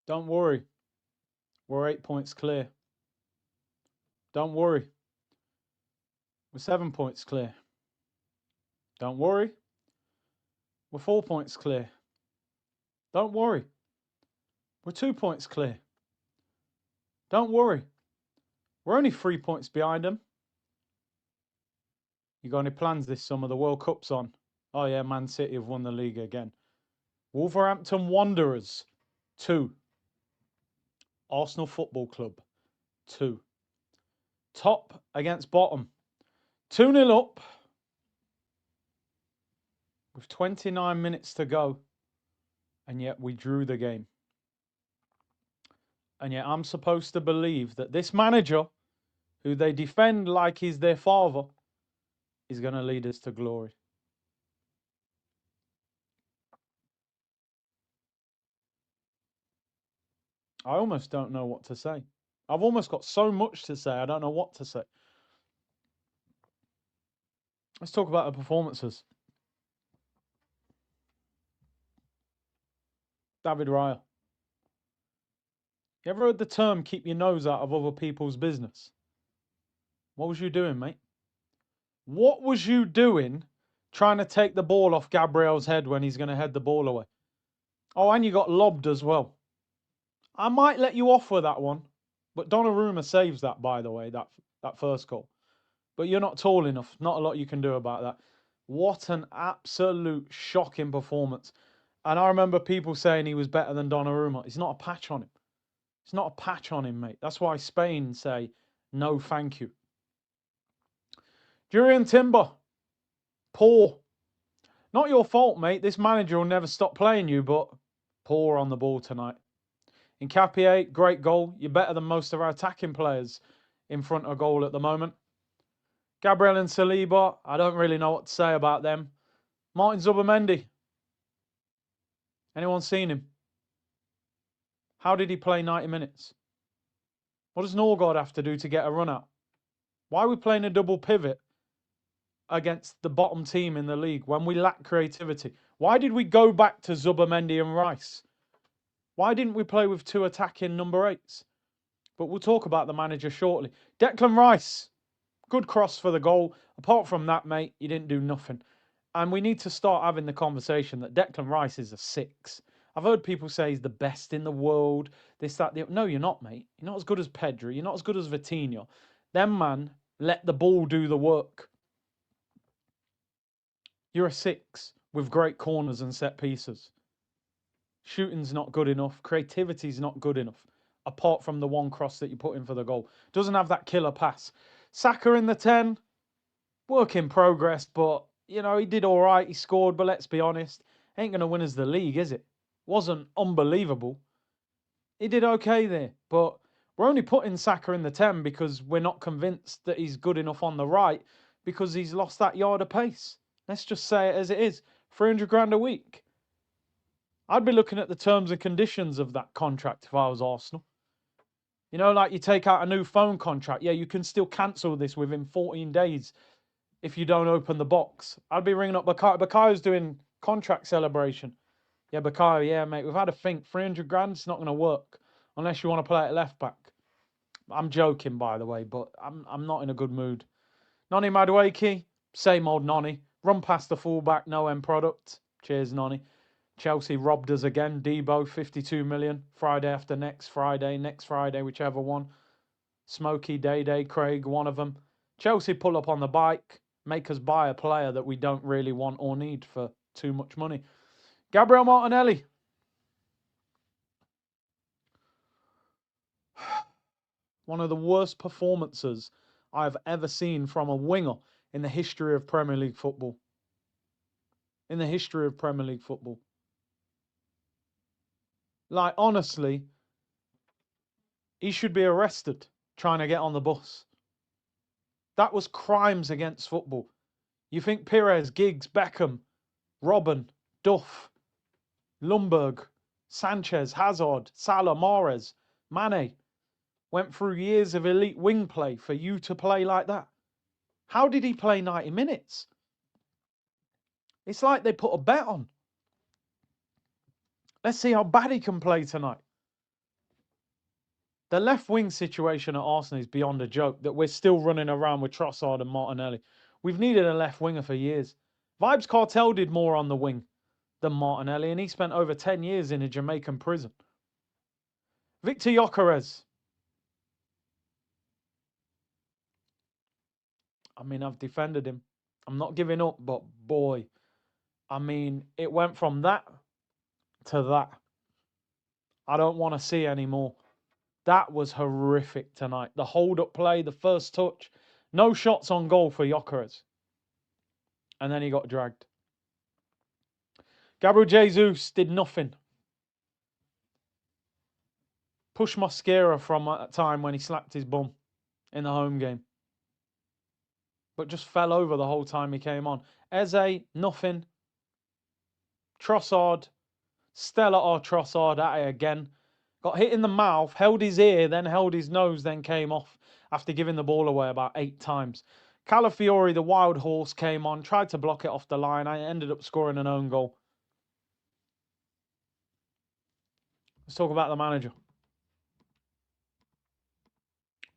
Don't worry. We're 8 points clear. Don't worry. We're 7 points clear. Don't worry. We're 4 points clear. Don't worry. We're 2 points clear. Don't worry. We're only 3 points behind them. You got any plans this summer? The World Cup's on. Oh yeah, Man City have won the league again. Wolverhampton Wanderers, 2. Arsenal Football Club, 2. Top against bottom, 2-0 up with 29 minutes to go, and yet we drew the game. And yet I'm supposed to believe that this manager, who they defend like he's their father, is going to lead us to glory. I almost don't know what to say. I've almost got so much to say, I don't know what to say. Let's talk about the performances. David Raya. You ever heard the term keep your nose out of other people's business? What was you doing, mate? What was you doing trying to take the ball off Gabriel's head when he's going to head the ball away? Oh, and you got lobbed as well. I might let you off with that one, but Donnarumma saves that, by the way, that first goal. But you're not tall enough. Not a lot you can do about that. What an absolute shocking performance. And I remember people saying he was better than Donnarumma. It's not a patch on him. It's not a patch on him, mate. That's why Spain say, no thank you. Jurrien Timber, poor. Not your fault, mate. This manager will never stop playing you, but poor on the ball tonight. Nketiah, great goal. You're better than most of our attacking players in front of goal at the moment. Gabriel and Saliba, I don't really know what to say about them. Martin Zubimendi. Anyone seen him? How did he play 90 minutes? What does Norgard have to do to get a run out? Why are we playing a double pivot against the bottom team in the league when we lack creativity? Why did we go back to Zubimendi and Rice? Why didn't we play with 2 attacking number 8s? But we'll talk about the manager shortly. Declan Rice, good cross for the goal. Apart from that, mate, you didn't do nothing. And we need to start having the conversation that Declan Rice is a 6. I've heard people say he's the best in the world. This, that, the... No, you're not, mate. You're not as good as Pedri. You're not as good as Vitinha. Them, man, let the ball do the work. You're a 6 with great corners and set pieces. Shooting's not good enough. Creativity's not good enough. Apart from the one cross that you put in for the goal. Doesn't have that killer pass. Saka in the 10. Work in progress, but, you know, he did all right. He scored, but let's be honest. Ain't going to win us the league, is it? Wasn't unbelievable. He did okay there, but we're only putting Saka in the 10 because we're not convinced that he's good enough on the right because he's lost that yard of pace. Let's just say it as it is. 300 grand a week. I'd be looking at the terms and conditions of that contract if I was Arsenal. You know, like you take out a new phone contract. Yeah, you can still cancel this within 14 days if you don't open the box. I'd be ringing up Bakayo. Bakayo's doing contract celebration. Yeah, Bakayo, yeah, mate, we've had a think. 300 grand, it's not going to work unless you want to play at left back. I'm joking, by the way, but I'm not in a good mood. Noni Madueke, same old Noni. Run past the fullback, no end product. Cheers, Noni. Chelsea robbed us again. Debo, 52 million. Friday after next Friday, whichever one. Smokey, Day, Craig, one of them. Chelsea pull up on the bike, make us buy a player that we don't really want or need for too much money. Gabriel Martinelli. One of the worst performances I've ever seen from a winger in the history of Premier League football. In the history of Premier League football. Like, honestly, he should be arrested trying to get on the bus. That was crimes against football. You think Pires, Giggs, Beckham, Robben, Duff, Lundberg, Sanchez, Hazard, Salah, Mahrez, Mane went through years of elite wing play for you to play like that? How did he play 90 minutes? It's like they put a bet on. Let's see how bad he can play tonight. The left wing situation at Arsenal is beyond a joke, that we're still running around with Trossard and Martinelli. We've needed a left winger for years. Vibes Cartel did more on the wing than Martinelli, and he spent over 10 years in a Jamaican prison. Victor Gyökeres. I mean, I've defended him. I'm not giving up, but boy, I mean, it went from that to that. I don't want to see any more. That was horrific tonight. The hold-up play, the first touch. No shots on goal for Gyökeres. And then he got dragged. Gabriel Jesus did nothing. Push Mosquera from a time when he slapped his bum in the home game. But just fell over the whole time he came on. Eze, nothing. Trossard, Stella or Trossard at it again. Got hit in the mouth, held his ear, then held his nose, then came off after giving the ball away about 8 times. Calafiori, the wild horse, came on, tried to block it off the line. I ended up scoring an own goal. Let's talk about the manager.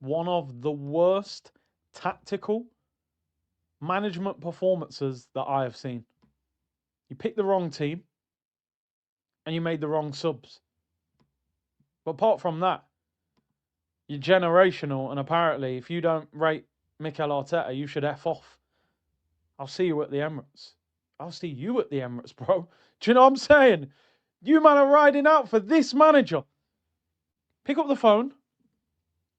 One of the worst tactical management performances that I have seen. You picked the wrong team and you made the wrong subs. But apart from that, you're generational, and apparently if you don't rate Mikel Arteta, you should F off. I'll see you at the Emirates. I'll see you at the Emirates, bro. Do you know what I'm saying? You man are riding out for this manager. Pick up the phone,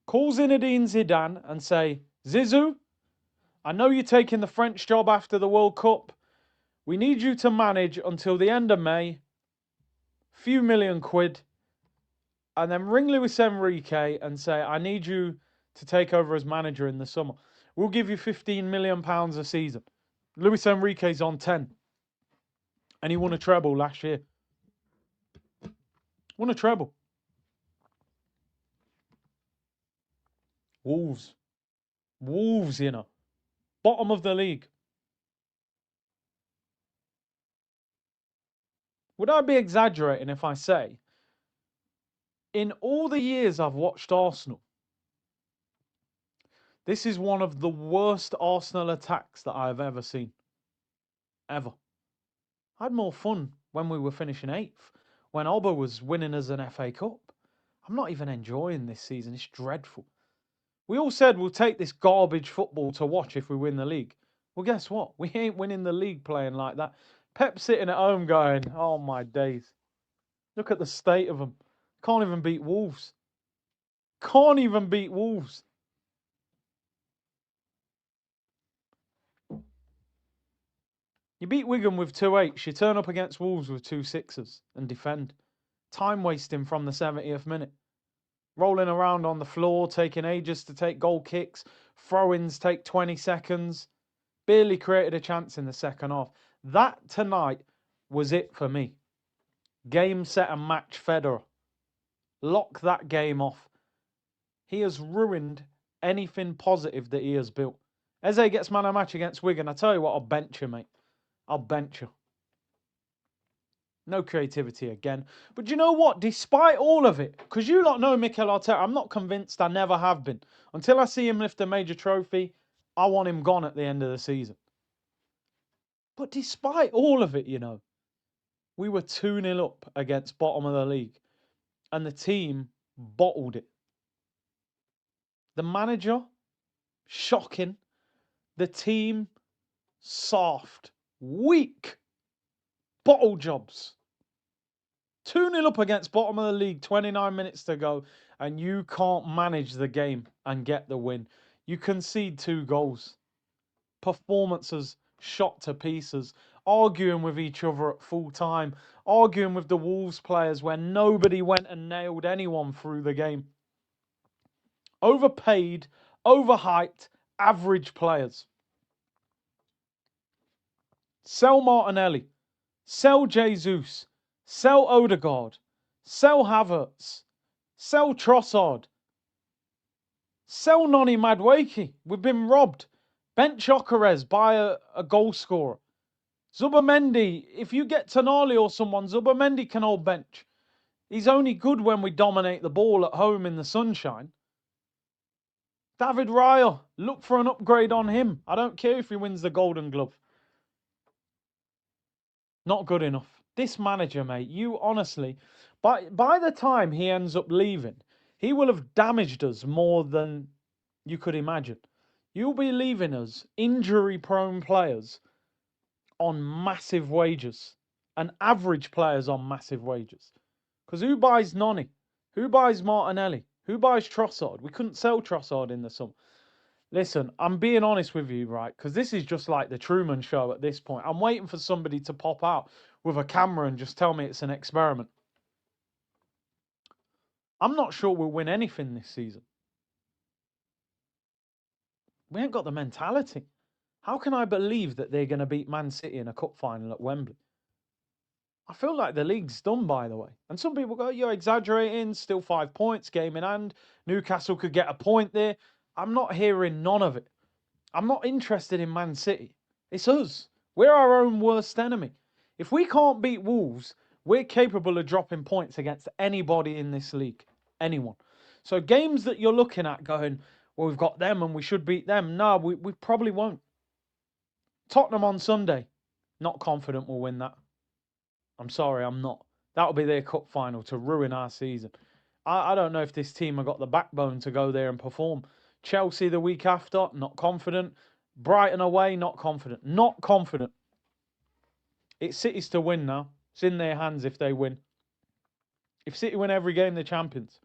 call Zinedine Zidane and say, Zizou, I know you're taking the French job after the World Cup. We need you to manage until the end of May. Few million quid. And then ring Luis Enrique and say, I need you to take over as manager in the summer. We'll give you £15 million a season. Luis Enrique's on 10. And he won a treble last year. Won a treble. Wolves. Wolves, you know. Bottom of the league. Would I be exaggerating if I say, in all the years I've watched Arsenal, this is one of the worst Arsenal attacks that I've ever seen. Ever. I had more fun when we were finishing 8th, when Oba was winning us an FA Cup. I'm not even enjoying this season. It's dreadful. We all said we'll take this garbage football to watch if we win the league. Well, guess what? We ain't winning the league playing like that. Pep's sitting at home going, oh my days. Look at the state of them. Can't even beat Wolves. Can't even beat Wolves. You beat Wigan with 2 8s. You turn up against Wolves with 2 6s and defend. Time wasting from the 70th minute. Rolling around on the floor, taking ages to take goal kicks. Throw-ins take 20 seconds. Barely created a chance in the second half. That tonight was it for me. Game, set and match Federer. Lock that game off. He has ruined anything positive that he has built. Eze gets man of match against Wigan. I tell you what, I'll bench you, mate. I'll bench you. No creativity again. But you know what? Despite all of it, because you lot know Mikel Arteta, I'm not convinced, I never have been. Until I see him lift a major trophy, I want him gone at the end of the season. But despite all of it, you know, we were 2-0 up against bottom of the league. And the team bottled it. The manager, shocking. The team, soft, weak. Bottle jobs. 2-0 up against bottom of the league, 29 minutes to go, and you can't manage the game and get the win. You concede 2 goals. Performances shot to pieces. Arguing with each other at full time. Arguing with the Wolves players where nobody went and nailed anyone through the game. Overpaid, overhyped, average players. Sell Martinelli. Sell Jesus. Sell Odegaard. Sell Havertz. Sell Trossard. Sell Noni Madueke. We've been robbed. Bench Gyökeres, buy a goal scorer. Zubamendi, if you get Tonali or someone, Zubamendi can hold bench. He's only good when we dominate the ball at home in the sunshine. David Raya, look for an upgrade on him. I don't care if he wins the Golden Glove. Not good enough. This manager, mate, you honestly, by the time he ends up leaving, he will have damaged us more than you could imagine. You'll be leaving us injury-prone players on massive wages and average players on massive wages. Because who buys Noni? Who buys Martinelli? Who buys Trossard? We couldn't sell Trossard in the summer. Listen, I'm being honest with you, right? Because this is just like the Truman Show at this point. I'm waiting for somebody to pop out with a camera and just tell me it's an experiment. I'm not sure we'll win anything this season. We ain't got the mentality. How can I believe that they're going to beat Man City in a cup final at Wembley? I feel like the league's done, by the way. And some people go, you're exaggerating, still 5 points, game in hand. Newcastle could get a point there. I'm not hearing none of it. I'm not interested in Man City. It's us. We're our own worst enemy. If we can't beat Wolves, we're capable of dropping points against anybody in this league. Anyone. So games that you're looking at going, well, we've got them and we should beat them. No, we probably won't. Tottenham on Sunday. Not confident we'll win that. I'm sorry, I'm not. That'll be their cup final to ruin our season. I don't know if this team have got the backbone to go there and perform. Chelsea the week after, not confident. Brighton away, not confident. Not confident. It's City's to win now. It's in their hands if they win. If City win every game, they're champions.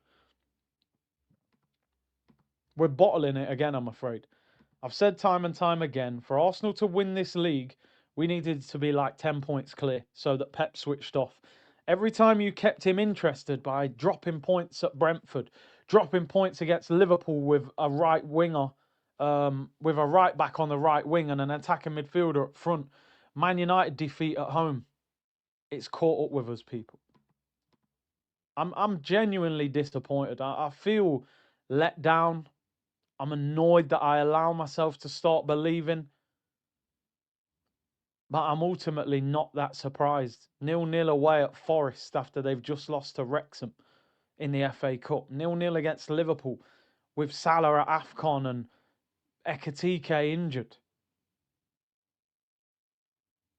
We're bottling it again, I'm afraid. I've said time and time again, for Arsenal to win this league, we needed to be like 10 points clear so that Pep switched off. Every time you kept him interested by dropping points at Brentford, dropping points against Liverpool with a right winger, with a right back on the right wing and an attacking midfielder up front, Man United defeat at home. It's caught up with us, people. I'm genuinely disappointed. I feel let down. I'm annoyed that I allow myself to start believing. But I'm ultimately not that surprised. 0-0 away at Forest after they've just lost to Wrexham in the FA Cup. 0-0 against Liverpool with Salah at AFCON and Ekitike injured.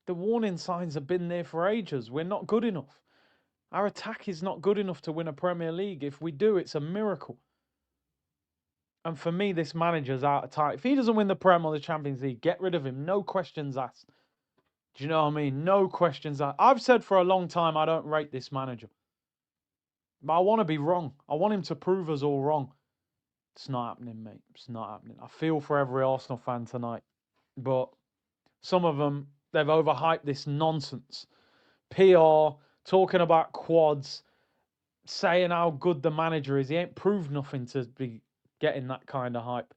The warning signs have been there for ages. We're not good enough. Our attack is not good enough to win a Premier League. If we do, it's a miracle. And for me, this manager's out of time. If he doesn't win the Prem or the Champions League, get rid of him. No questions asked. Do you know what I mean? No questions asked. I've said for a long time I don't rate this manager. But I want to be wrong. I want him to prove us all wrong. It's not happening, mate. It's not happening. I feel for every Arsenal fan tonight. But some of them, they've overhyped this nonsense. PR, talking about quads, saying how good the manager is. He ain't proved nothing to be getting that kind of hype.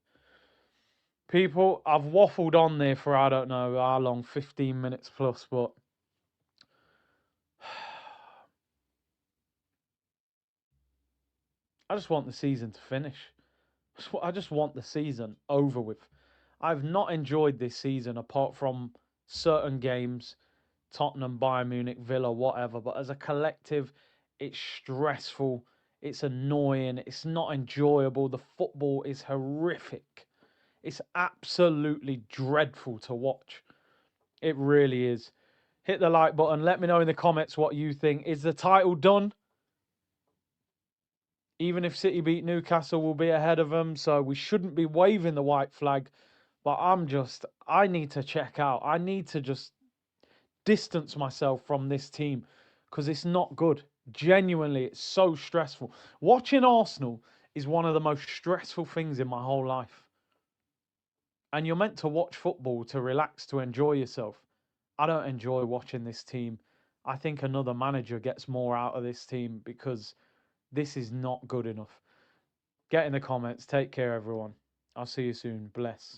People, I've waffled on there for I don't know how long, 15 minutes plus, but I just want the season to finish. I just want the season over with. I've not enjoyed this season apart from certain games, Tottenham, Bayern Munich, Villa, whatever. But as a collective, it's stressful. It's annoying. It's not enjoyable. The football is horrific. It's absolutely dreadful to watch. It really is. Hit the like button. Let me know in the comments what you think. Is the title done? Even if City beat Newcastle, we'll be ahead of them. So we shouldn't be waving the white flag. But I need to check out. I need to just distance myself from this team because it's not good. Genuinely, it's so stressful. Watching Arsenal is one of the most stressful things in my whole life. And you're meant to watch football to relax, to enjoy yourself. I don't enjoy watching this team. I think another manager gets more out of this team because this is not good enough. Get in the comments. Take care, everyone. I'll see you soon. Bless.